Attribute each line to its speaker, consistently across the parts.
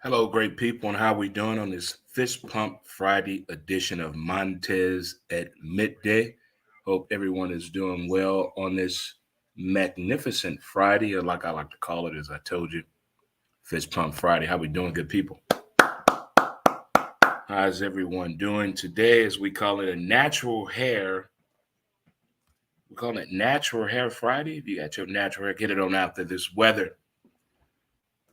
Speaker 1: Hello, great people, and how we doing on this Fist Pump Friday edition of Montez at midday? Hope everyone is doing well on this magnificent Friday, or like I like to call it, as I told you, Fist Pump Friday. How we doing, good people? How's everyone doing today? As we call it, a natural hair. We call it Natural Hair Friday. If you got your natural hair, get it on out there. This weather,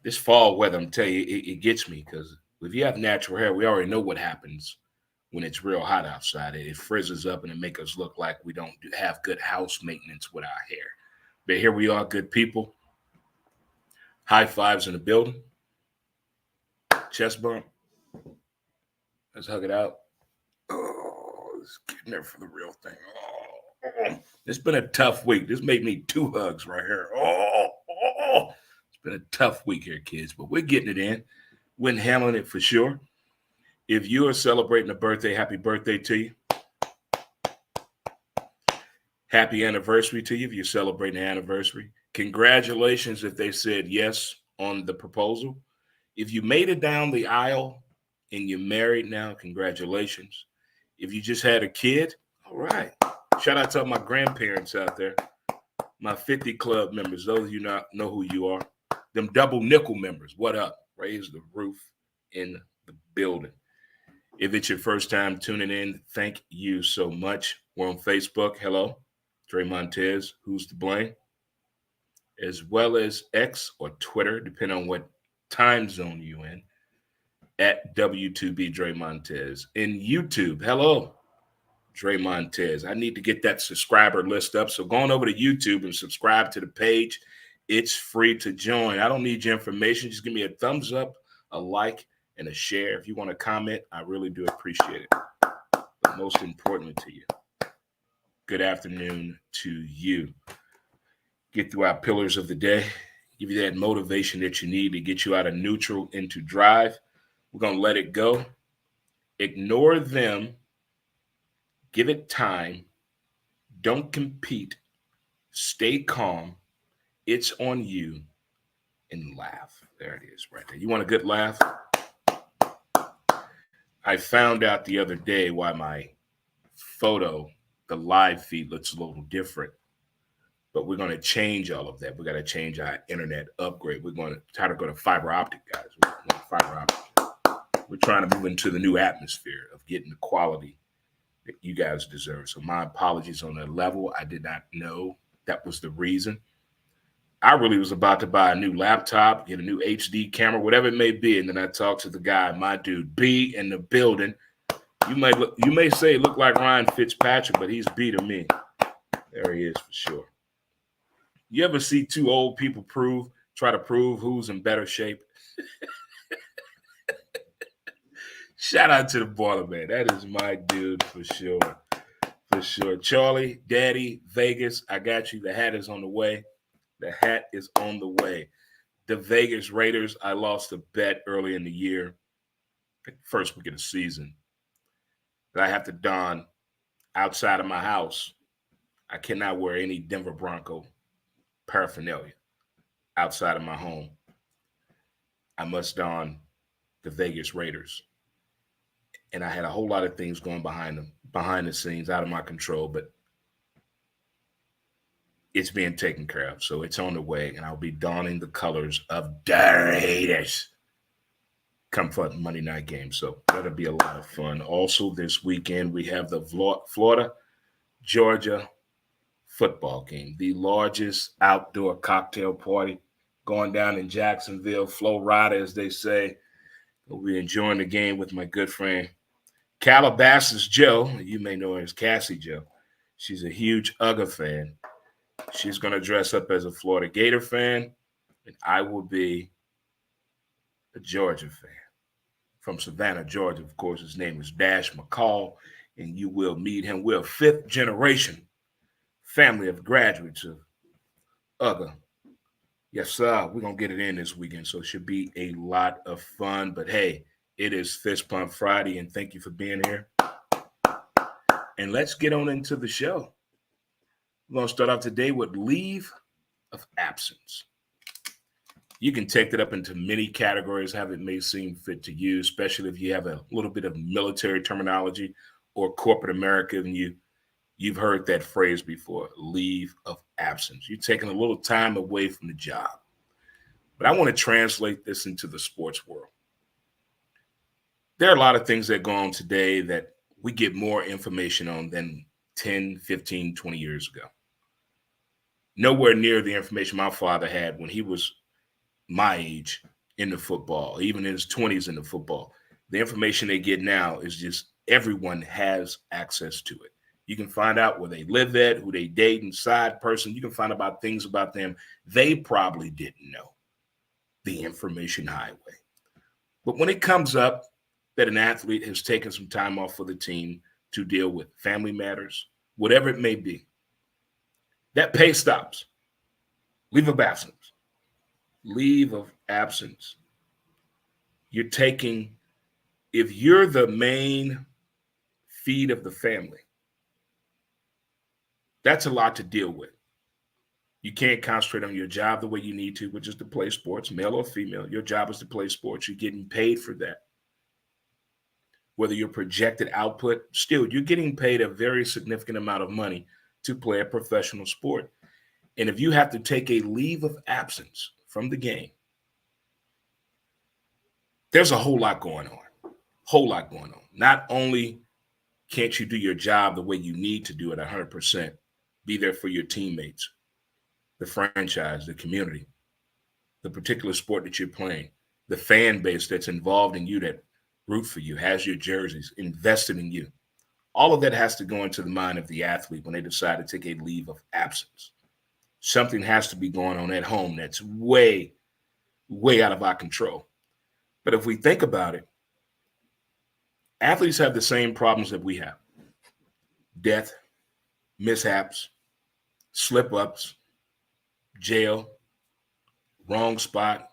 Speaker 1: this fall weather, I'm telling you, it gets me because if you have natural hair, we already know what happens when it's real hot outside. It frizzes up and it makes us look like we don't have good house maintenance with our hair. But here we are, good people. High fives in the building. Chest bump. Let's hug it out. Oh, it's getting there for the real thing. Oh, it's been a tough week. This made me two hugs right here. It's been a tough week here, kids, but we're getting it in. We're handling it for sure. If you are celebrating a birthday, happy birthday to you. Happy anniversary to you if you're celebrating an anniversary. Congratulations if they said yes on the proposal. If you made it down the aisle and you're married now, congratulations. If you just had a kid, all right. Shout out to all my grandparents out there, my 50 Club members, those of you not know who you are. Them double nickel members, what up? Raise the roof in the building. If it's your first time tuning in, thank you so much. We're on Facebook. Hello, Dre Montez. Who's to blame? As well as X or Twitter, depending on what time zone you in, at W2B Dre Montez. In YouTube, hello, Dre Montez. I need to get that subscriber list up. So go on over to YouTube and subscribe to the page. It's free to join. I don't need your information. Just give me a thumbs up, a like, and a share. If you want to comment, I really do appreciate it. But most importantly to you, good afternoon to you. Get through our pillars of the day, give you that motivation that you need to get you out of neutral into drive. We're going to let it go. Ignore them. Give it time. Don't compete. Stay calm. It's on you. And laugh. There it is right there. You want a good laugh? I found out the other day why my photo, the live feed, looks a little different. But we're going to change all of that. We got to change our internet upgrade. We're going to try to go to fiber optic, guys. We're going to fiber optic. We're trying to move into the new atmosphere of getting the quality that you guys deserve. So my apologies on that level. I did not know that was the reason. I really was about to buy a new laptop, get a new HD camera, whatever it may be. And then I talked to the guy, my dude, B in the building. You may say it looked like Ryan Fitzpatrick, but he's B to me. There he is for sure. You ever see two old people try to prove who's in better shape? Shout out to the baller man. That is my dude for sure. For sure. Charlie, Daddy, Vegas, I got you. The hat is on the way. The hat is on the way. The Vegas Raiders, I lost a bet early in the year, first week of the season, that I have to don outside of my house. I cannot wear any Denver Bronco paraphernalia outside of my home. I must don the Vegas Raiders. And I had a whole lot of things going behind the scenes, out of my control, but it's being taken care of. So it's on the way, and I'll be donning the colors of the Raiders come for the Monday night game. So that'll be a lot of fun. Also, this weekend, we have the Florida-Georgia football game, the largest outdoor cocktail party going down in Jacksonville, Florida, as they say. We'll be enjoying the game with my good friend Calabasas Joe. You may know her as Cassie Joe. She's a huge UGA fan. She's going to dress up as a Florida Gator fan, and I will be a Georgia fan. From Savannah, Georgia, of course, his name is Dash McCall, and you will meet him. We're a fifth generation family of graduates of UGA. Yes, sir. We're going to get it in this weekend, so it should be a lot of fun. But, hey, it is Fist Pump Friday, and thank you for being here. And let's get on into the show. We're going to start off today with leave of absence. You can take that up into many categories, have it may seem fit to you, especially if you have a little bit of military terminology or corporate America, and you've heard that phrase before, leave of absence. You're taking a little time away from the job. But I want to translate this into the sports world. There are a lot of things that go on today that we get more information on than 10, 15, 20 years ago. Nowhere near the information my father had when he was my age in the football, even in his 20s in the football. The information they get now is just everyone has access to it. You can find out where they live at, who they date, and side person. You can find out things about them they probably didn't know. The information highway. But when it comes up that an athlete has taken some time off for the team to deal with family matters, whatever it may be, that pay stops. Leave of absence. Leave of absence. You're taking, if you're the main feed of the family, that's a lot to deal with. You can't concentrate on your job the way you need to, which is to play sports, male or female. Your job is to play sports. You're getting paid for that. Whether your projected output, still, you're getting paid a very significant amount of money to play a professional sport. And if you have to take a leave of absence from the game, there's a whole lot going on. Whole lot going on. Not only can't you do your job the way you need to do it 100%, be there for your teammates, the franchise, the community, the particular sport that you're playing, the fan base that's involved in you, that root for you, has your jerseys, invested in you. All of that has to go into the mind of the athlete when they decide to take a leave of absence. Something has to be going on at home that's way, way out of our control. But if we think about it, athletes have the same problems that we have. Death, mishaps, slip-ups, jail, wrong spot,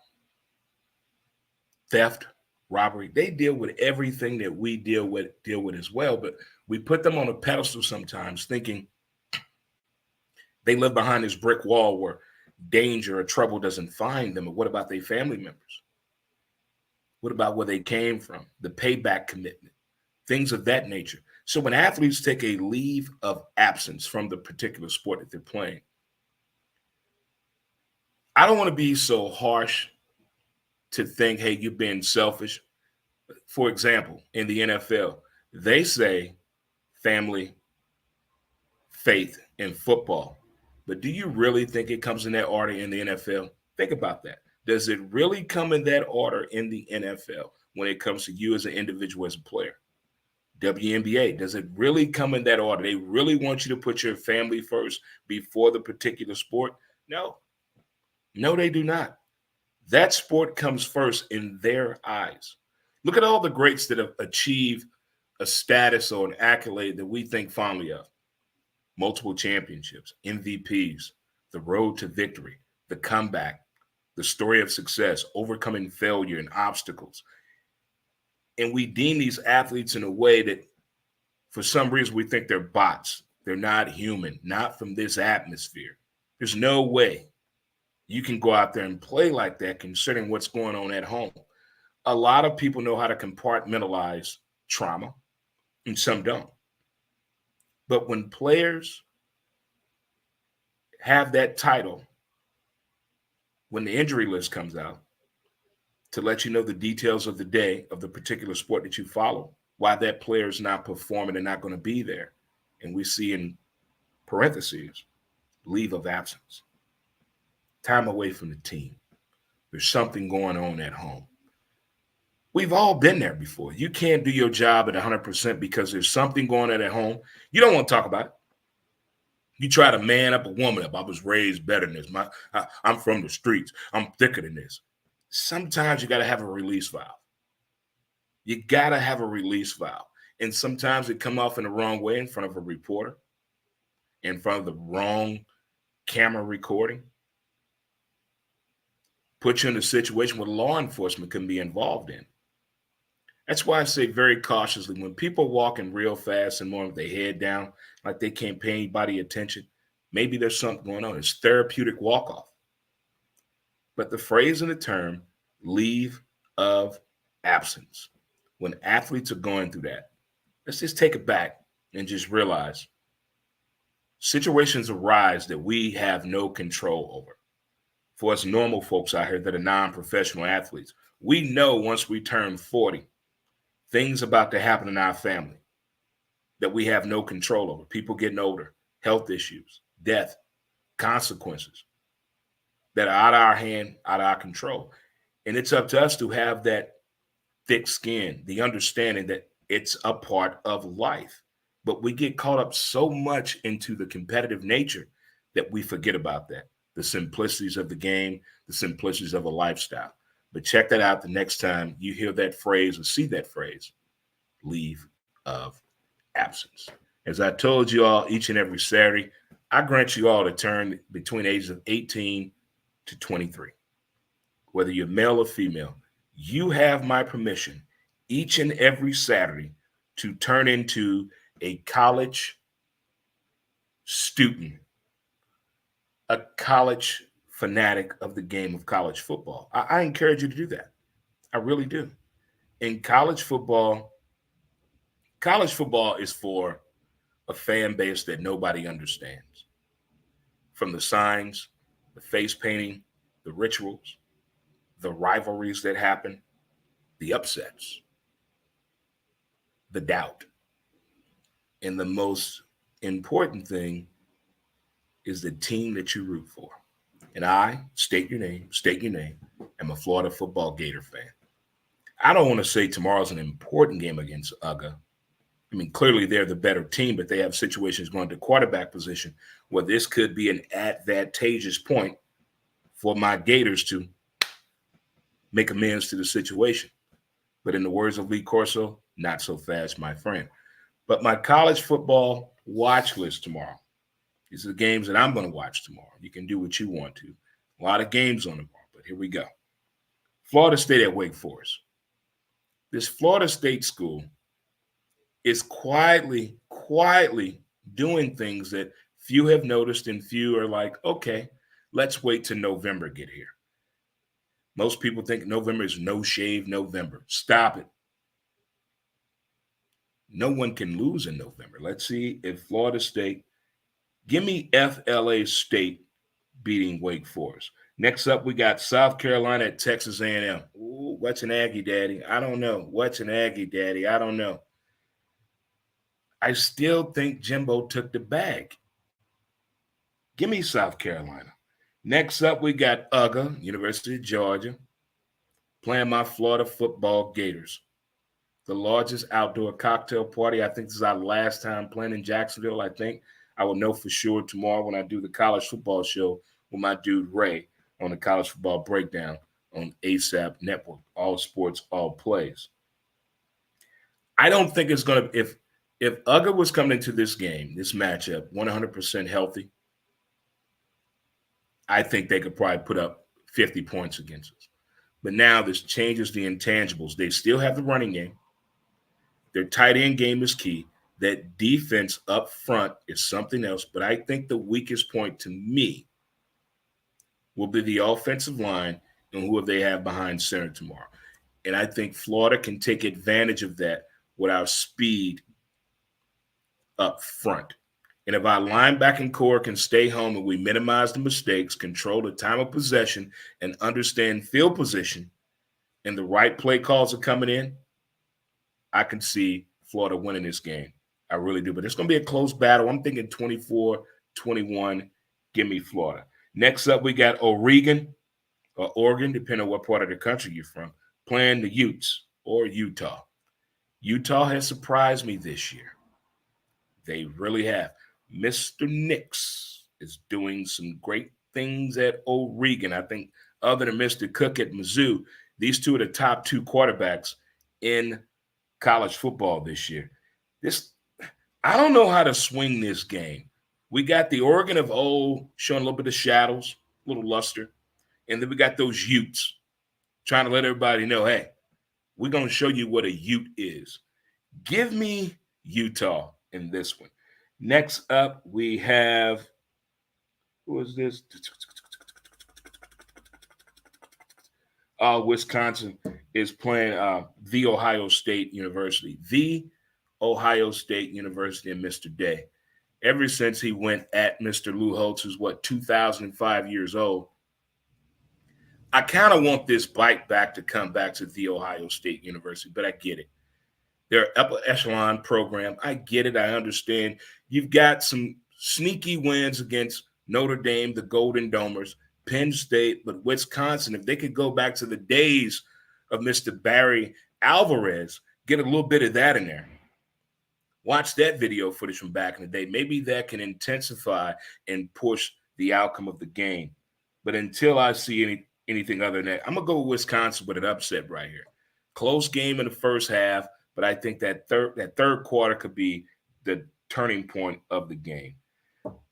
Speaker 1: theft, robbery. They deal with everything that we deal with as well, but we put them on a pedestal sometimes thinking they live behind this brick wall where danger or trouble doesn't find them. But what about their family members? What about where they came from? The payback commitment, things of that nature. So when athletes take a leave of absence from the particular sport that they're playing, I don't want to be so harsh to think, hey, you're being selfish. For example, in the NFL, they say family, faith, and football. But do you really think it comes in that order in the NFL? Think about that. Does it really come in that order in the NFL when it comes to you as an individual, as a player? WNBA, does it really come in that order? They really want you to put your family first before the particular sport? No. No, they do not. That sport comes first in their eyes. Look at all the greats that have achieved a status or an accolade that we think fondly of. Multiple championships, MVPs, the road to victory, the comeback, the story of success, overcoming failure and obstacles. And we deem these athletes in a way that for some reason we think they're bots. They're not human, not from this atmosphere. There's no way you can go out there and play like that considering what's going on at home. A lot of people know how to compartmentalize trauma, and some don't. But when players have that title, when the injury list comes out, to let you know the details of the day of the particular sport that you follow, why that player is not performing and not going to be there. And we see in parentheses, leave of absence, time away from the team. There's something going on at home. We've all been there before. You can't do your job at 100% because there's something going on at home. You don't want to talk about it. You try to man up a woman up. I was raised better than this. I'm from the streets. I'm thicker than this. Sometimes you got to have a release valve. You got to have a release valve. And sometimes it come off in the wrong way in front of a reporter, in front of the wrong camera recording. Put you in a situation where law enforcement can be involved in. That's why I say very cautiously, when people walking real fast and more with their head down, like they can't pay anybody attention, maybe there's something going on. It's therapeutic walk-off. But the phrase and the term leave of absence, when athletes are going through that, let's just take it back and just realize situations arise that we have no control over. For us normal folks out here that are non professional athletes, we know once we turn 40, things about to happen in our family that we have no control over. People getting older, health issues, death, consequences that are out of our hand, out of our control. And it's up to us to have that thick skin, the understanding that it's a part of life. But we get caught up so much into the competitive nature that we forget about that. The simplicities of the game, the simplicities of a lifestyle. But check that out the next time you hear that phrase or see that phrase, leave of absence. As I told you all each and every Saturday, I grant you all to turn between ages of 18 to 23. Whether you're male or female, you have my permission each and every Saturday to turn into a college student, a college fanatic of the game of college football. I encourage you to do that. I really do. In college football is for a fan base that nobody understands. From the signs, the face painting, the rituals, the rivalries that happen, the upsets, the doubt. And the most important thing is the team that you root for. And I, state your name, am a Florida football Gator fan. I don't want to say tomorrow's an important game against UGA. I mean, clearly they're the better team, but they have situations going to quarterback position where this could be an advantageous point for my Gators to make amends to the situation. But in the words of Lee Corso, not so fast, my friend. But my college football watch list tomorrow. These are the games that I'm going to watch tomorrow. You can do what you want to. A lot of games on tomorrow, but here we go. Florida State at Wake Forest. This Florida State school is quietly doing things that few have noticed and few are like, okay, let's wait till November get here. Most people think November is no shave November. Stop it. No one can lose in November. Let's see if Florida State, give me FLA State beating Wake Forest. Next up, we got South Carolina at Texas A&M. Ooh, what's an Aggie, Daddy? I don't know. What's an Aggie, Daddy? I don't know. I still think Jimbo took the bag. Give me South Carolina. Next up, we got UGA, University of Georgia, playing my Florida football Gators. The largest outdoor cocktail party. I think this is our last time playing in Jacksonville, I think. I will know for sure tomorrow when I do the college football show with my dude Ray on the college football breakdown on ASAP Network, all sports, all plays. I don't think it's going to, if UGA was coming into this game, this matchup, 100% healthy, I think they could probably put up 50 points against us. But now this changes the intangibles. They still have the running game. Their tight end game is key. That defense up front is something else. But I think the weakest point to me will be the offensive line and who they have behind center tomorrow. And I think Florida can take advantage of that with our speed up front. And if our linebacking core can stay home and we minimize the mistakes, control the time of possession, and understand field position, and the right play calls are coming in, I can see Florida winning this game. I really do. But it's going to be a close battle. I'm thinking 24-21. Give me Florida. Next up, we got Oregon, or Oregon, depending on what part of the country you're from, playing the Utes or Utah. Utah has surprised me this year. They really have. Mr. Nix is doing some great things at Oregon. I think other than Mr. Cook at Mizzou, these two are the top two quarterbacks in college football this year. I don't know how to swing this game. We got the Oregon of old showing a little bit of shadows, a little luster. And then we got those Utes trying to let everybody know, hey, we're going to show you what a Ute is. Give me Utah in this one. Next up, we have, who is this? Wisconsin is playing the Ohio State University. The Ohio State University and Mr. Day. Ever since he went at Mr. Lou Holtz, who's 2005 years old, I kind of want this bite back to come back to the Ohio State University, but I get it. They're upper echelon program. I get it. I understand. You've got some sneaky wins against Notre Dame, the Golden Domers, Penn State, but Wisconsin, if they could go back to the days of Mr. Barry Alvarez, get a little bit of that in there. Watch that video footage from back in the day. Maybe that can intensify and push the outcome of the game. But until I see anything other than that, I'm going to go with Wisconsin with an upset right here. Close game in the first half, but I think that third quarter could be the turning point of the game.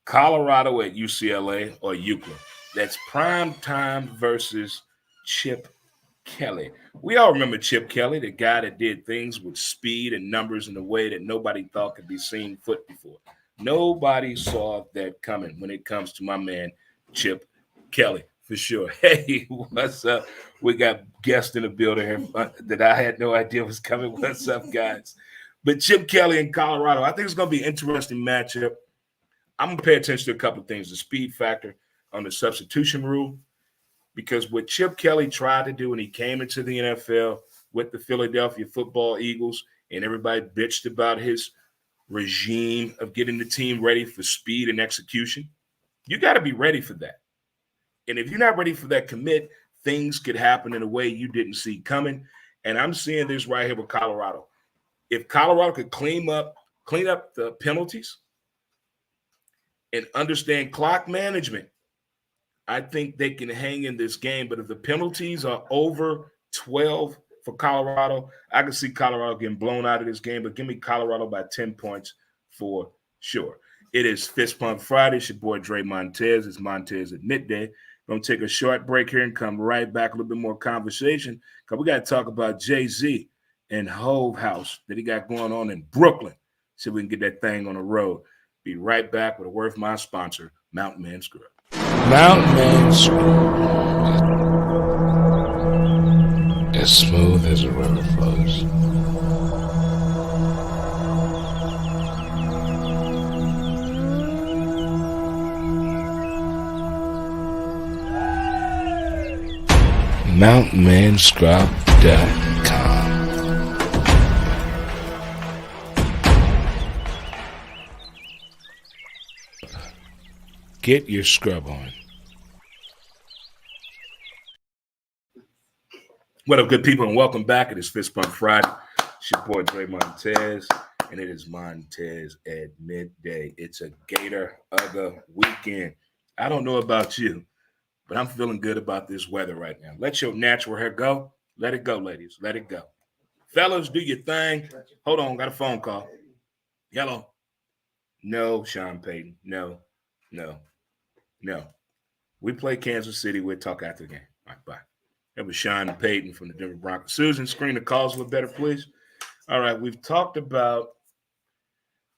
Speaker 1: Colorado at UCLA or UCLA. That's prime time versus Chip Kelly. We all remember Chip Kelly, the guy that did things with speed and numbers in a way that nobody thought could be seen foot before. Nobody saw that coming when it comes to my man, Chip Kelly, for sure. Hey, what's up? We got guests in the building here that I had no idea was coming. What's up, guys? But Chip Kelly in Colorado, I think it's going to be an interesting matchup. I'm going to pay attention to a couple of things. The speed factor on the substitution rule, because what Chip Kelly tried to do when he came into the NFL with the Philadelphia Football Eagles, and everybody bitched about his regime of getting the team ready for speed and execution, you got to be ready for that. And if you're not ready for that commit, things could happen in a way you didn't see coming. And I'm seeing this right here with Colorado. If Colorado could clean up the penalties and understand clock management, I think they can hang in this game. But if the penalties are over 12 for Colorado, I can see Colorado getting blown out of this game. But give me Colorado by 10 points for sure. It is Fist Pump Friday. It's your boy Dre Montez. It's Montez at midday. Going to take a short break here and come right back. A little bit more conversation because we got to talk about Jay-Z and Hove House that he got going on in Brooklyn. See if we can get that thing on the road. Be right back with a word from my sponsor, Mountain Man Scrub. Mountain Man Scrub. As smooth as a river flows. MountainManScrub.com. Get your scrub on. What up, good people, and welcome back. It is Fist Pump Friday. It's your boy Dre Montez, and it is Montez at midday. It's a Gator Ugga weekend. I don't know about you, but I'm feeling good about this weather right now. Let your natural hair go. Let it go, ladies. Let it go. Fellas, do your thing. Hold on, got a phone call. Hello. No, Sean Payton. No. We play Kansas City. We'll talk after the game. All right, bye. That was Sean Payton from the Denver Broncos. Susan, screen the calls a little better, please. All right, we've talked about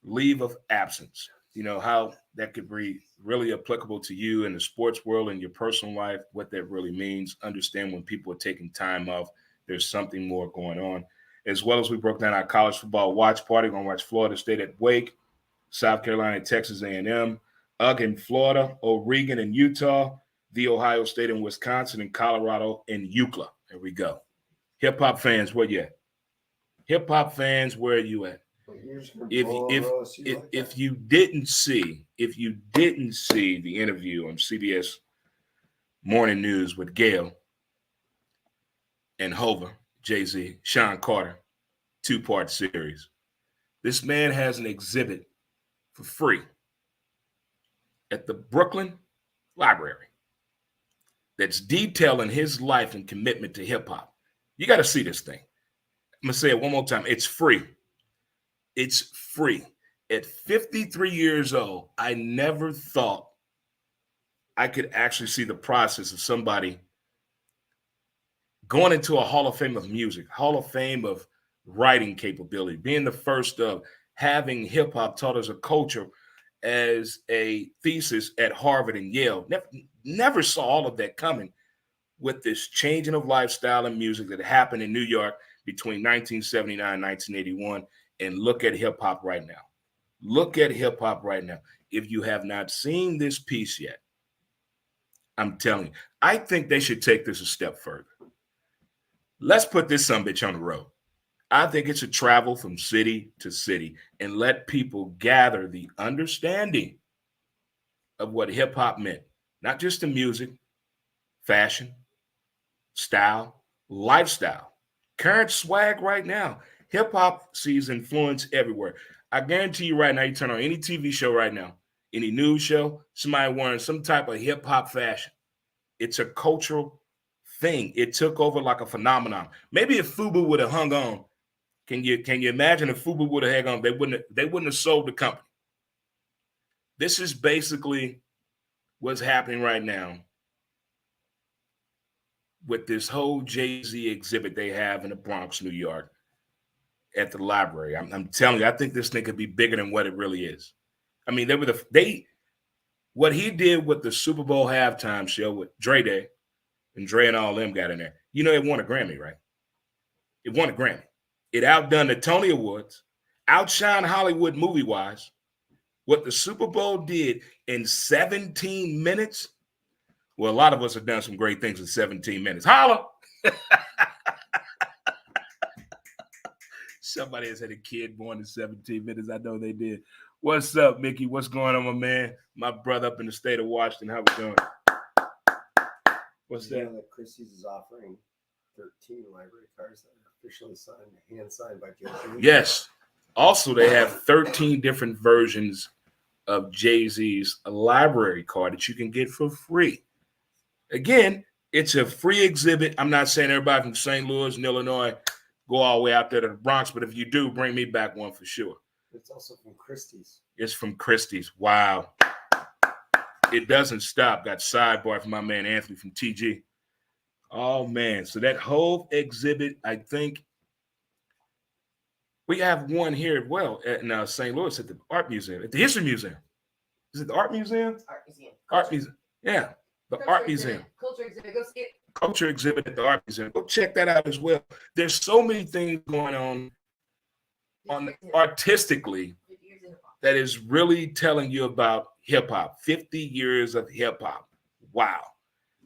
Speaker 1: leave of absence. You know, how that could be really applicable to you in the sports world and your personal life, what that really means. Understand when people are taking time off, there's something more going on. As well as we broke down our college football watch party. We're going to watch Florida State at Wake, South Carolina, Texas A&M, UGG in Florida, Oregon and Utah, the Ohio State and Wisconsin, and Colorado and UCLA. There we go. Hip-hop fans, where you at? Hip-hop fans, where are you at? If you didn't see the interview on CBS Morning News with Gail and Hova, Jay-Z, Sean Carter, 2-part series, this man has an exhibit for free at the Brooklyn Library that's detailing his life and commitment to hip-hop. You got to see this thing. I'm going to say it one more time. It's free. It's free. At 53 years old, I never thought I could actually see the process of somebody going into a Hall of Fame of music, Hall of Fame of writing capability, being the first of having hip-hop taught as a culture, as a thesis at Harvard and Yale. Never saw all of that coming. with this changing of lifestyle and music that happened in New York between 1979 and 1981, and look at hip hop right now. Look at hip hop right now. If you have not seen this piece yet, I'm telling you, I think they should take this a step further. Let's put this sumbitch on the road. I think it should travel from city to city and let people gather the understanding of what hip hop meant, not just the music, fashion, style, lifestyle, current swag right now. Hip hop sees influence everywhere. I guarantee you right now, you turn on any TV show right now, any news show, somebody wearing some type of hip hop fashion. It's a cultural thing. It took over like a phenomenon. Maybe if FUBU would have hung on, can you imagine if FUBU would have hung on, they wouldn't have sold the company. This is basically what's happening right now with this whole Jay-Z exhibit they have in the Bronx, New York, at the library. I'm telling you, I think this thing could be bigger than what it really is. I mean, what he did with the Super Bowl halftime show with Dre Day, and Dre and all them got in there. You know, it won a Grammy, right? It won a Grammy. It outdone the Tony Awards, outshined Hollywood movie-wise. What the Super Bowl did in 17 minutes, well, a lot of us have done some great things in 17 minutes. Holla! Somebody has had a kid born in 17 minutes. I know they did. What's up, Mickey? What's going on, my man? My brother up in the state of Washington. How we doing? What's that?
Speaker 2: You know that Christie's is offering 13 library cards that are officially signed, hand-signed by Jay-Z.
Speaker 1: Yes. Also, they have 13 different versions of Jay-Z's library card that you can get for free. Again, it's a free exhibit. I'm not saying everybody from St. Louis and Illinois go all the way out there to the Bronx, but if you do, bring me back one for sure.
Speaker 2: It's also from Christie's.
Speaker 1: It's from Christie's. Wow. It doesn't stop. Got sidebar from my man Anthony from TG. Oh, man. So that whole exhibit, I think we have one here as well in St. Louis at the Art Museum, at the History Museum. Is it the Art Museum?
Speaker 3: Art Museum.
Speaker 1: Art Museum. Yeah, the
Speaker 3: Culture
Speaker 1: Art
Speaker 3: exhibit.
Speaker 1: Museum.
Speaker 3: Culture exhibit. Go see it.
Speaker 1: Culture exhibit at the Art Museum. Go check that out as well. There's so many things going on artistically that is really telling you about hip hop. 50 years of hip hop. Wow.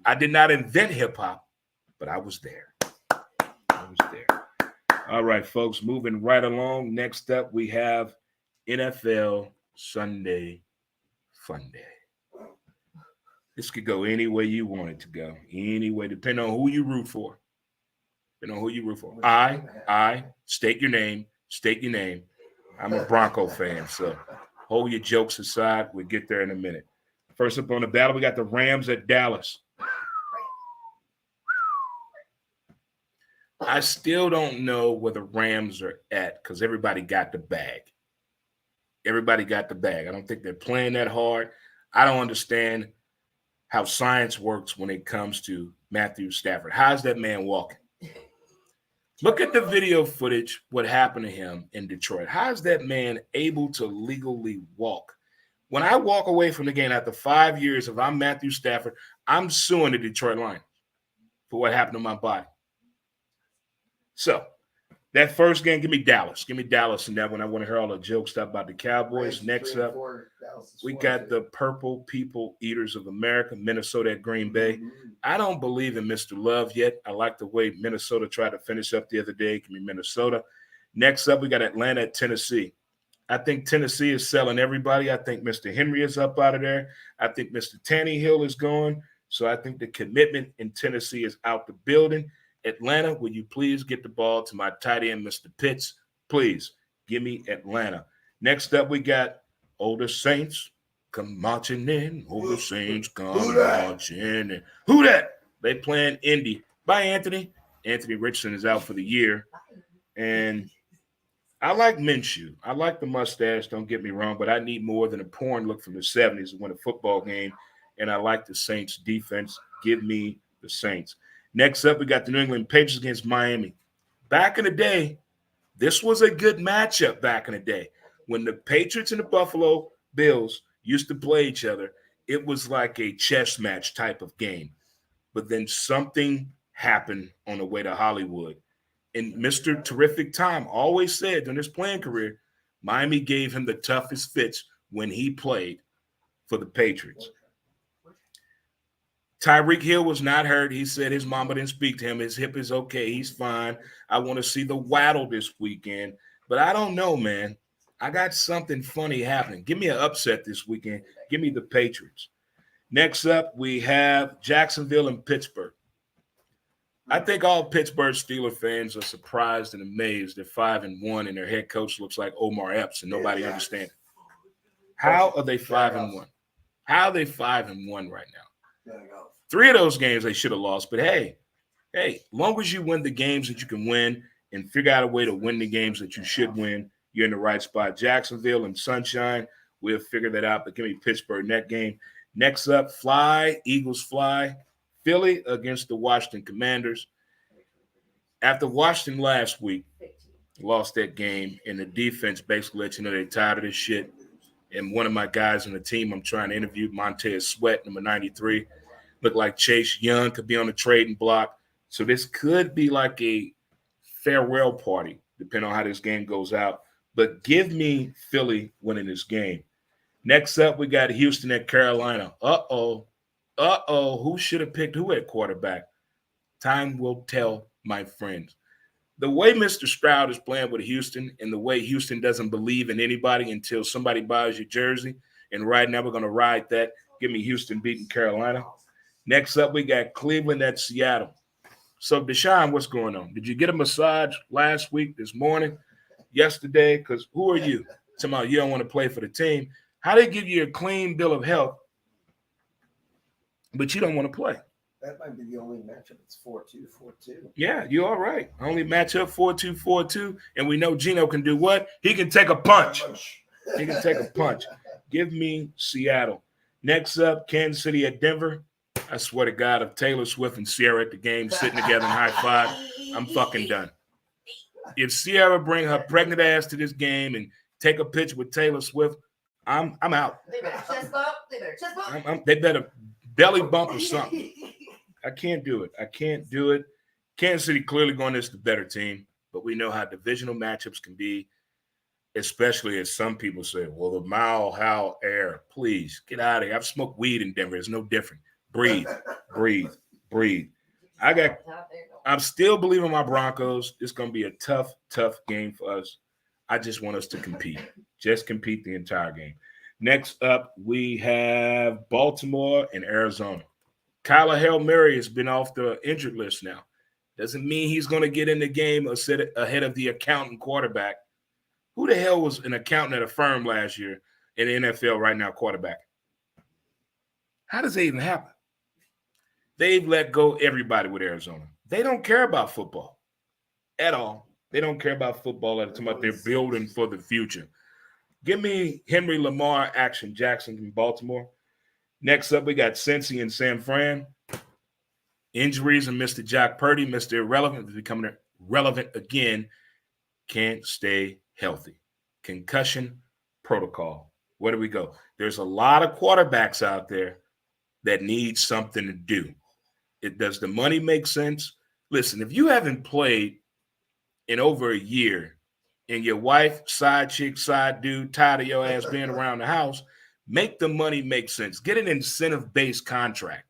Speaker 1: I did not invent hip hop, but I was there. I was there. All right, folks, moving right along. Next up, we have NFL Sunday Fun Day. This could go any way you want it to go. Any way, depending on who you root for. Depending on who you root for. I, state your name. I'm a Bronco fan, so hold your jokes aside. We'll get there in a minute. First up on the battle, we got the Rams at Dallas. I still don't know where the Rams are at because everybody got the bag. Everybody got the bag. I don't think they're playing that hard. I don't understand how science works when it comes to Matthew Stafford. How's that man walking? Look at the video footage, what happened to him in Detroit. How's that man able to legally walk? When I walk away from the game after 5 years, if I'm Matthew Stafford, I'm suing the Detroit Lions for what happened to my body. So, that first game, give me Dallas. Give me Dallas in that one. I want to hear all the jokes stuff about the Cowboys. Next up, we got the Purple People Eaters of America, Minnesota at Green Bay. I don't believe in Mr. Love yet. I like the way Minnesota tried to finish up the other day. Give me Minnesota. Next up, we got Atlanta at Tennessee. I think Tennessee is selling everybody. I think Mr. Henry is up out of there. I think Mr. Tannehill is gone. So I think the commitment in Tennessee is out the building. Atlanta, will you please get the ball to my tight end, Mr. Pitts? Please give me Atlanta. Next up, we got Older Saints come marching in. Older Saints come marching in. Who that? They playing Indy. Bye, Anthony. Anthony Richardson is out for the year. And I like Minshew. I like the mustache, don't get me wrong, but I need more than a porn look from the 70s to win a football game. And I like the Saints defense. Give me the Saints. Next up, we got the New England Patriots against Miami. Back in the day, this was a good matchup back in the day. When the Patriots and the Buffalo Bills used to play each other, it was like a chess match type of game. but then something happened on the way to Hollywood. And Mr. Terrific Tom always said during his playing career, Miami gave him the toughest fits when he played for the Patriots. Tyreek Hill was not hurt. He said his mama didn't speak to him. His hip is okay. He's fine. I want to see the Waddle this weekend. But I don't know, man. I got something funny happening. Give me an upset this weekend. Give me the Patriots. Next up, we have Jacksonville and Pittsburgh. I think all Pittsburgh Steelers fans are surprised and amazed at 5-1, and their head coach looks like Omar Epps, and nobody understands it. How are they 5-1? How are they 5-1 right now? 3 of those games they should have lost, but hey, long as you win the games that you can win and figure out a way to win the games that you should win, you're in the right spot. Jacksonville and Sunshine, we'll figure that out, but give me Pittsburgh in that game. Next up, Eagles fly. Philly against the Washington Commanders. After Washington last week lost that game, and the defense basically let you know they're tired of this shit. And one of my guys on the team I'm trying to interview, Montez Sweat, number 93, looked like Chase Young could be on the trading block. So this could be like a farewell party, depending on how this game goes out. But give me Philly winning this game. Next up, we got Houston at Carolina. Who should have picked who at quarterback? Time will tell, my friends. The way Mr. Stroud is playing with Houston and the way Houston doesn't believe in anybody until somebody buys your jersey, and right now we're going to ride that. Give me Houston beating Carolina. Next up, we got Cleveland at Seattle. So, Deshaun, what's going on? Did you get a massage last week, this morning, yesterday? Because who are you? Somehow you don't want to play for the team. How they give you a clean bill of health, but you don't want to play?
Speaker 2: That might be the only matchup. It's 4-2, 4-2.
Speaker 1: Yeah, you're all right. Only matchup 4-2, 4-2. And we know Gino can do what? He can take a punch. He can take a punch. Give me Seattle. Next up, Kansas City at Denver. I swear to God, if Taylor Swift and Sierra at the game sitting together in high five, I'm fucking done. If Sierra bring her pregnant ass to this game and take a picture with Taylor Swift, I'm out.
Speaker 3: They better chest bump. They better chest bump.
Speaker 1: They better belly bump or something. I can't do it. Kansas City clearly going against the better team, but we know how divisional matchups can be, especially as some people say, well, the Mile High air. Please, get out of here. I've smoked weed in Denver. It's no different. Breathe. I'm still believing my Broncos. It's going to be a tough game for us. I just want us to compete. Just compete the entire game. Next up, we have Baltimore and Arizona. Kyler Hail Mary has been off the injured list now. Doesn't mean he's going to get in the game ahead of the accountant quarterback. Who the hell was an accountant at a firm last year in the NFL right now, quarterback? How does that even happen? They've let go everybody with Arizona. They don't care about football at all. They don't care about football at the time. They're building for the future. Give me Henry Lamar action, Jackson in Baltimore. Next up, we got Cincy and San Fran. Injuries and Mr. Jack Purdy, Mr. Irrelevant, is becoming relevant again. Can't stay healthy. Concussion protocol. Where do we go? There's a lot of quarterbacks out there that need something to do. Does the money make sense? Listen, if you haven't played in over a year and your wife, side chick, side dude, tired of your ass being around the house, make the money make sense. Get an incentive-based contract.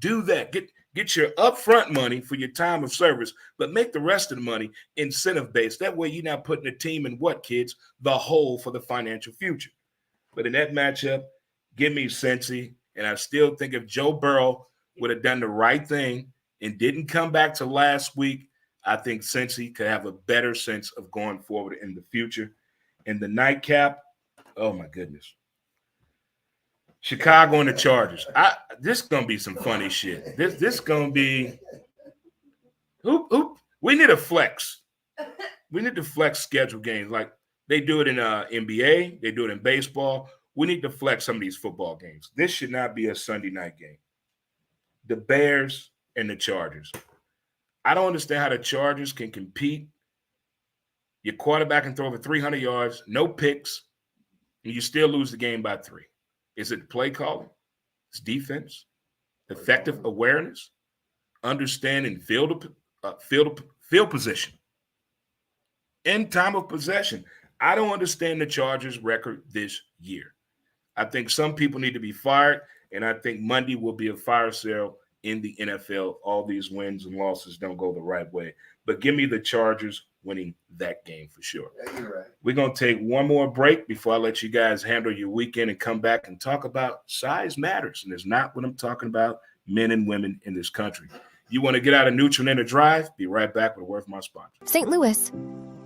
Speaker 1: Do that. Get your upfront money for your time of service, but make the rest of the money incentive-based. That way you're not putting the team in what, kids? The hole for the financial future. But in that matchup, give me Cincy. And I still think if Joe Burrow would have done the right thing and didn't come back to last week, I think Cincy could have a better sense of going forward in the future. And the nightcap, oh my goodness. Chicago and the Chargers. This is gonna be some funny shit. This gonna be we need a flex. We need to flex schedule games like they do it in NBA, they do it in baseball. We need to flex some of these football games. This should not be a Sunday night game. The Bears and the Chargers. I don't understand how the Chargers can compete. Your quarterback can throw over 300 yards, no picks, and you still lose the game by 3. Is it play calling? It's defense? Effective awareness? understanding field position in time of possession. I don't understand the Chargers' record this year. I think some people need to be fired, and I think Monday will be a fire sale in the NFL. All these wins and losses don't go the right way. But give me the Chargers winning that game for sure.
Speaker 2: Yeah, you're right.
Speaker 1: We're going to take one more break before I let you guys handle your weekend and come back and talk about size matters. And it's not what I'm talking about, men and women in this country. You want to get out of neutral and in a drive? Be right back with a word from my sponsor.
Speaker 4: St. Louis,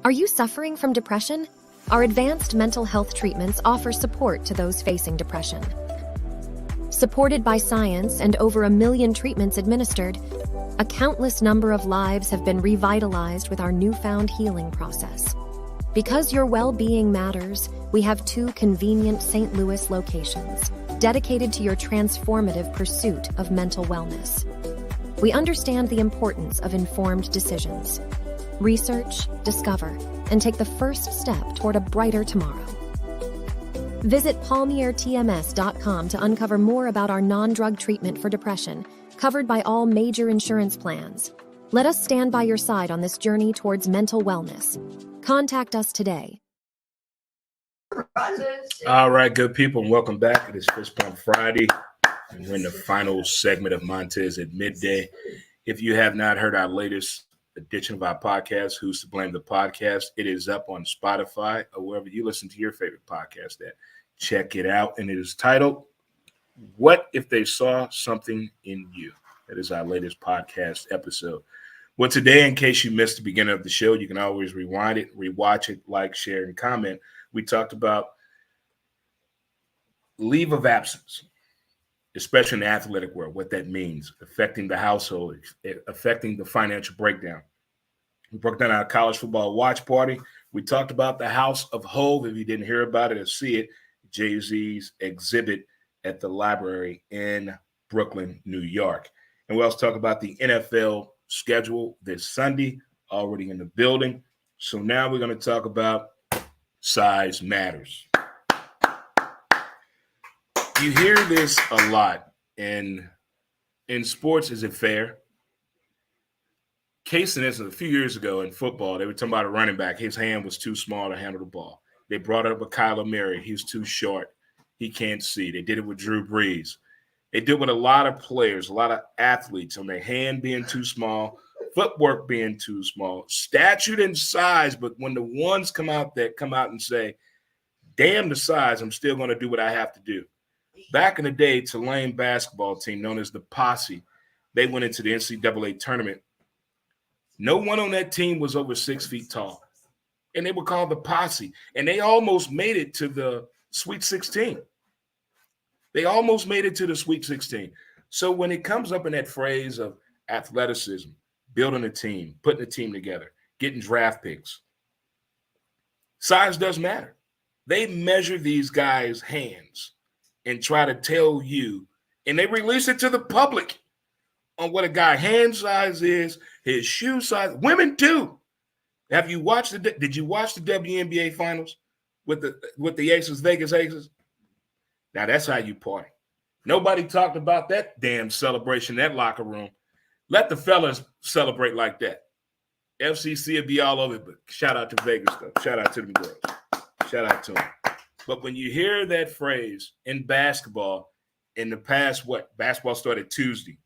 Speaker 4: are you suffering from depression? Our advanced mental health treatments offer support to those facing depression. Supported by science and over 1 million treatments administered, a countless number of lives have been revitalized with our newfound healing process. Because your well-being matters, we have 2 convenient St. Louis locations dedicated to your transformative pursuit of mental wellness. We understand the importance of informed decisions. Research, discover, and take the first step toward a brighter tomorrow. Visit palmiertms.com to uncover more about our non-drug treatment for depression, covered by all major insurance plans. Let us stand by your side on this journey towards mental wellness. Contact us today.
Speaker 1: All right, good people, and welcome back. It is Fist Pump Friday, and we're in the final segment of Montez at Midday. If you have not heard our latest edition of our podcast, Who's to Blame the Podcast, it is up on Spotify or wherever you listen to your favorite podcast at. Check it out, and it is titled, What If They Saw Something in You? That is our latest podcast episode. Well, today, in case you missed the beginning of the show, you can always rewind it, rewatch it, like, share, and comment. We talked about leave of absence, especially in the athletic world, what that means, affecting the household, affecting the financial breakdown. We broke down our college football watch party. We talked about the House of Hove. If you didn't hear about it or see it, Jay-Z's exhibit at the library in Brooklyn, New York. And we also talked about the NFL schedule this Sunday, already in the building. So now we're going to talk about size matters. You hear this a lot in sports. Is it fair? Case in instance, a few years ago in football, they were talking about a running back. His hand was too small to handle the ball. They brought up with Kyler Murray. He's too short. He can't see. They did it with Drew Brees. They did it with a lot of players, a lot of athletes, on their hand being too small, footwork being too small, stature and size. But when the ones come out and say, damn the size, I'm still going to do what I have to do. Back in the day, Tulane basketball team known as the Posse, they went into the NCAA tournament. No one on that team was over 6 feet tall, and they were called the Posse, and they almost made it to the Sweet 16. They almost made it to the Sweet 16. So when it comes up in that phrase of athleticism, building a team, putting a team together, getting draft picks, size does matter. They measure these guys' hands and try to tell you, and they release it to the public on what a guy hand size is, his shoe size. Women too. Did you watch the WNBA finals with the Aces, Vegas Aces? Now that's how you party. Nobody talked about that damn celebration in that locker room. Let the fellas celebrate like that. FCC will be all over it, but shout out to Vegas though. Shout out to them girls. Shout out to them. But when you hear that phrase in basketball, in the past, basketball started Tuesday,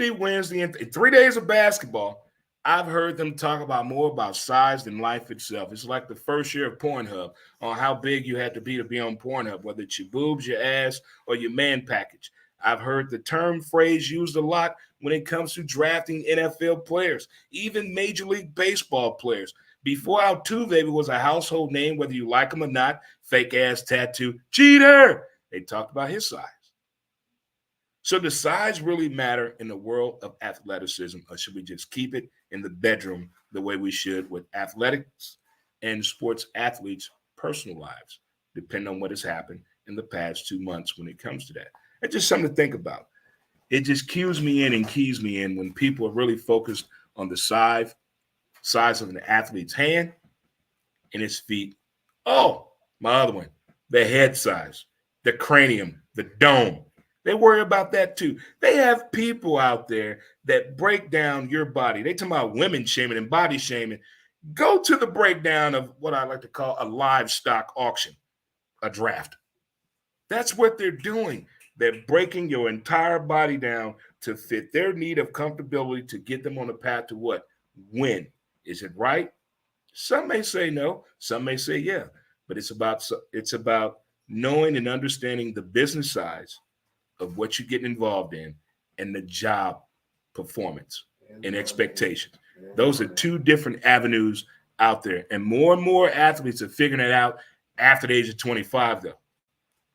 Speaker 1: Wednesday, and 3 days of basketball, I've heard them talk about more about size than life itself. It's like the first year of Pornhub on how big you had to be on Pornhub, whether it's your boobs, your ass, or your man package. I've heard the term phrase used a lot when it comes to drafting NFL players, even Major League Baseball players. Before Altuve was a household name, whether you like him or not, fake-ass tattoo, cheater, they talked about his size. So does size really matter in the world of athleticism, or should we just keep it in the bedroom the way we should with athletics and sports athletes' personal lives, depending on what has happened in the past 2 months when it comes to that? It's just something to think about. It just keys me in when people are really focused on the size of an athlete's hand and his feet. Oh, my other one, the head size, the cranium, the dome. They worry about that too. They have people out there that break down your body. They talk about women shaming and body shaming. Go to the breakdown of what I like to call a livestock auction, a draft. That's what they're doing. They're breaking your entire body down to fit their need of comfortability to get them on the path to what? Win. Is it right? Some may say no. Some may say yeah. But it's about knowing and understanding the business size of what you're getting involved in and the job performance and expectations. Those are two different avenues out there. And more athletes are figuring it out after the age of 25, though.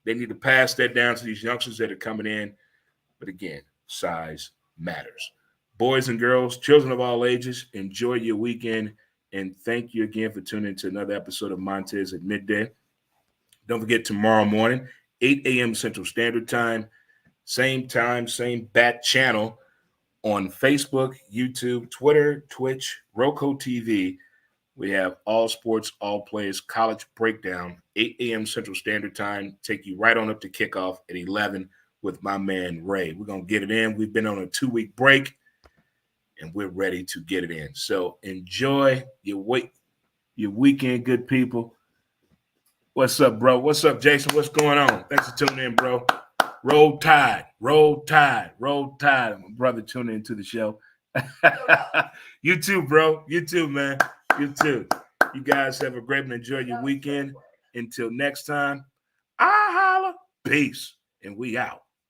Speaker 1: They need to pass that down to these youngsters that are coming in. But again, size matters. Boys and girls, children of all ages, enjoy your weekend. And thank you again for tuning in to another episode of Montez at Midday. Don't forget, tomorrow morning, 8 a.m. Central Standard Time, same bat channel on Facebook, YouTube, Twitter, Twitch, Roku TV. We have All Sports, All Players College Breakdown, 8 a.m. Central Standard Time. Take you right on up to kickoff at 11 with my man Ray. We're going to get it in. We've been on a 2-week break, and we're ready to get it in. So enjoy your weekend, good people. What's up, bro? What's up, Jason? What's going on? Thanks for tuning in, bro. Roll Tide, roll Tide, roll Tide. My brother tuning into the show. You too, bro. You too, man. You too. You guys have a great and enjoy your weekend. Until next time, I holla. Peace. And we out.